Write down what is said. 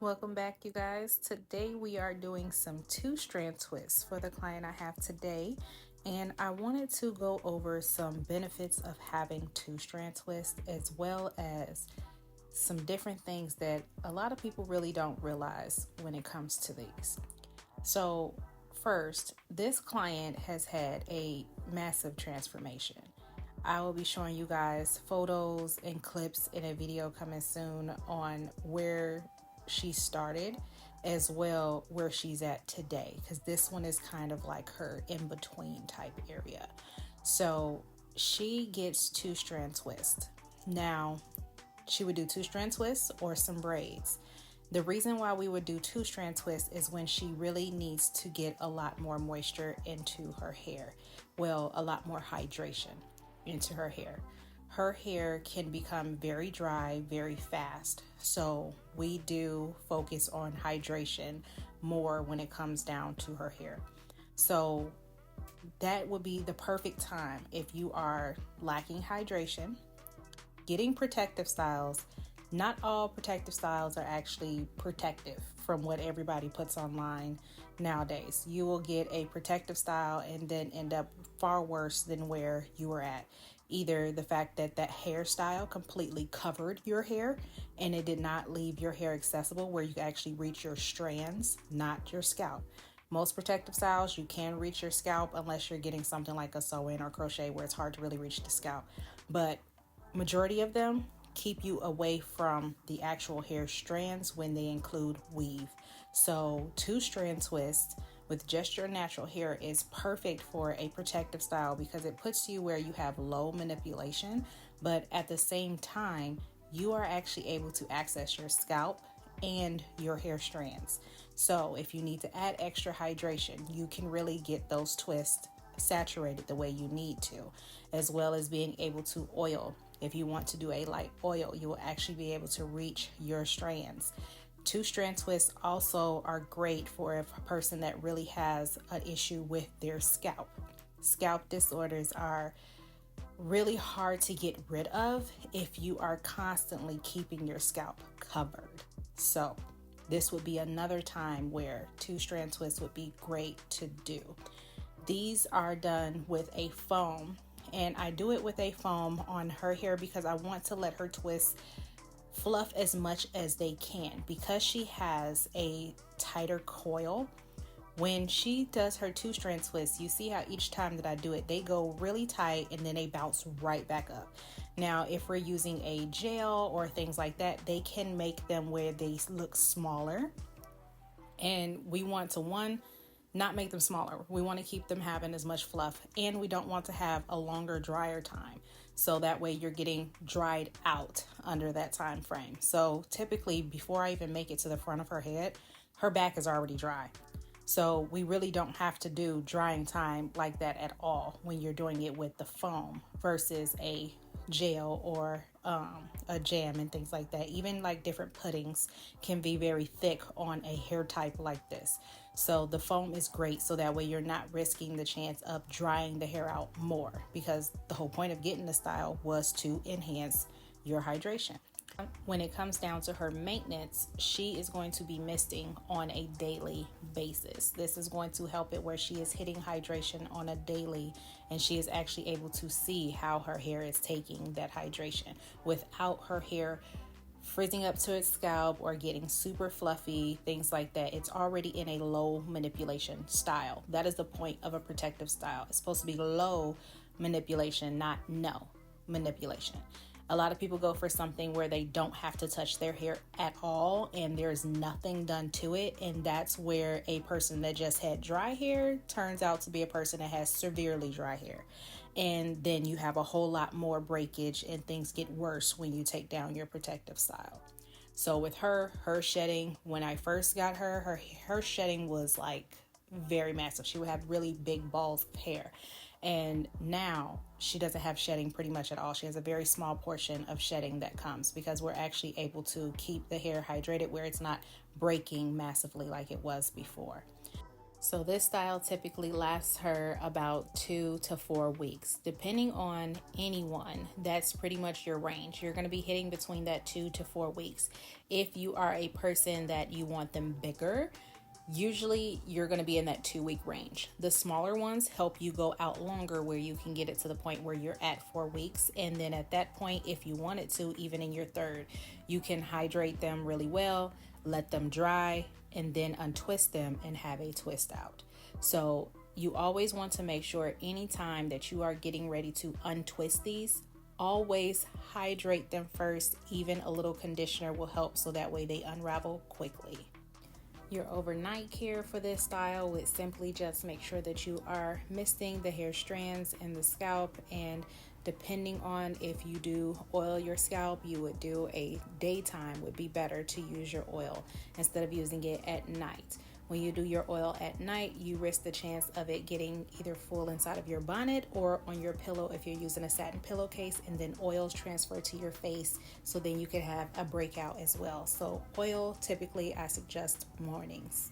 Welcome back, you guys. Today we are doing some two-strand twists for the client I have today, and I wanted to go over some benefits of having two-strand twists as well as some different things that a lot of people really don't realize when it comes to these. So, first, this client has had a massive transformation. I will be showing you guys photos and clips in a video coming soon on where she started as well where she's at today, because this one is kind of like her in between type area. So she gets two-strand twist. Now, she would do two-strand twists or some braids. The reason why we would do two-strand twists is when she really needs to get a lot more moisture into her hair. Well, a lot more hydration into her hair. Her hair can become very dry very fast. So we do focus on hydration more when it comes down to her hair. So that would be the perfect time if you are lacking hydration, getting protective styles. Not all protective styles are actually protective from what everybody puts online nowadays. You will get a protective style and then end up far worse than where you were at. Either the fact that that hairstyle completely covered your hair and it did not leave your hair accessible where you can actually reach your strands, not your scalp. Most protective styles, you can reach your scalp unless you're getting something like a sew-in or crochet where it's hard to really reach the scalp. But majority of them keep you away from the actual hair strands when they include weave. So two-strand twist with just your natural hair is perfect for a protective style because it puts you where you have low manipulation, but at the same time, you are actually able to access your scalp and your hair strands. So if you need to add extra hydration, you can really get those twists saturated the way you need to, as well as being able to oil. If you want to do a light oil, you will actually be able to reach your strands. Two-strand twists also are great for a person that really has an issue with their scalp. Scalp disorders are really hard to get rid of if you are constantly keeping your scalp covered. So this would be another time where two-strand twists would be great to do. These are done with a foam, and I do it with a foam on her hair because I want to let her twist fluff as much as they can. Because she has a tighter coil, when she does her two-strand twists, you see how each time that I do it, they go really tight and then they bounce right back up. Now, if we're using a gel or things like that, they can make them where they look smaller. And we want to, not make them smaller. We want to keep them having as much fluff, and we don't want to have a longer drier time. So that way you're getting dried out under that time frame. So typically before I even make it to the front of her head, her back is already dry. So we really don't have to do drying time like that at all when you're doing it with the foam versus a gel or a jam and things like that. Even like different puddings can be very thick on a hair type like this. So the foam is great so that way you're not risking the chance of drying the hair out more, because the whole point of getting the style was to enhance your hydration. When it comes down to her maintenance, she is going to be misting on a daily basis. This is going to help it where she is hitting hydration on a daily, and she is actually able to see how her hair is taking that hydration without her hair frizzing up to its scalp or getting super fluffy, things like that. It's already in a low manipulation style. That is the point of a protective style. It's supposed to be low manipulation, not no manipulation. A lot of people go for something where they don't have to touch their hair at all and there's nothing done to it. And that's where a person that just had dry hair turns out to be a person that has severely dry hair. And then you have a whole lot more breakage and things get worse when you take down your protective style. So with her shedding, when I first got her shedding was like very massive. She would have really big balls of hair. And now she doesn't have shedding pretty much at all. She has a very small portion of shedding that comes because we're actually able to keep the hair hydrated where it's not breaking massively like it was before. So this style typically lasts her about 2 to 4 weeks. Depending on anyone, that's pretty much your range. You're going to be hitting between that 2 to 4 weeks. If you are a person that you want them bigger, usually you're going to be in that 2 week range. The smaller ones help you go out longer, where you can get it to the point where you're at 4 weeks. And then at that point, if you wanted to, even in your third, you can hydrate them really well, let them dry, and then untwist them and have a twist out. So you always want to make sure anytime that you are getting ready to untwist these, always hydrate them first. Even a little conditioner will help, so that way they unravel quickly. Your overnight care for this style would simply just make sure that you are misting the hair strands and the scalp, and depending on if you do oil your scalp, you would do a daytime would be better to use your oil instead of using it at night. When you do your oil at night, you risk the chance of it getting either full inside of your bonnet or on your pillow if you're using a satin pillowcase, and then oils transfer to your face, so then you could have a breakout as well. So oil, typically I suggest mornings.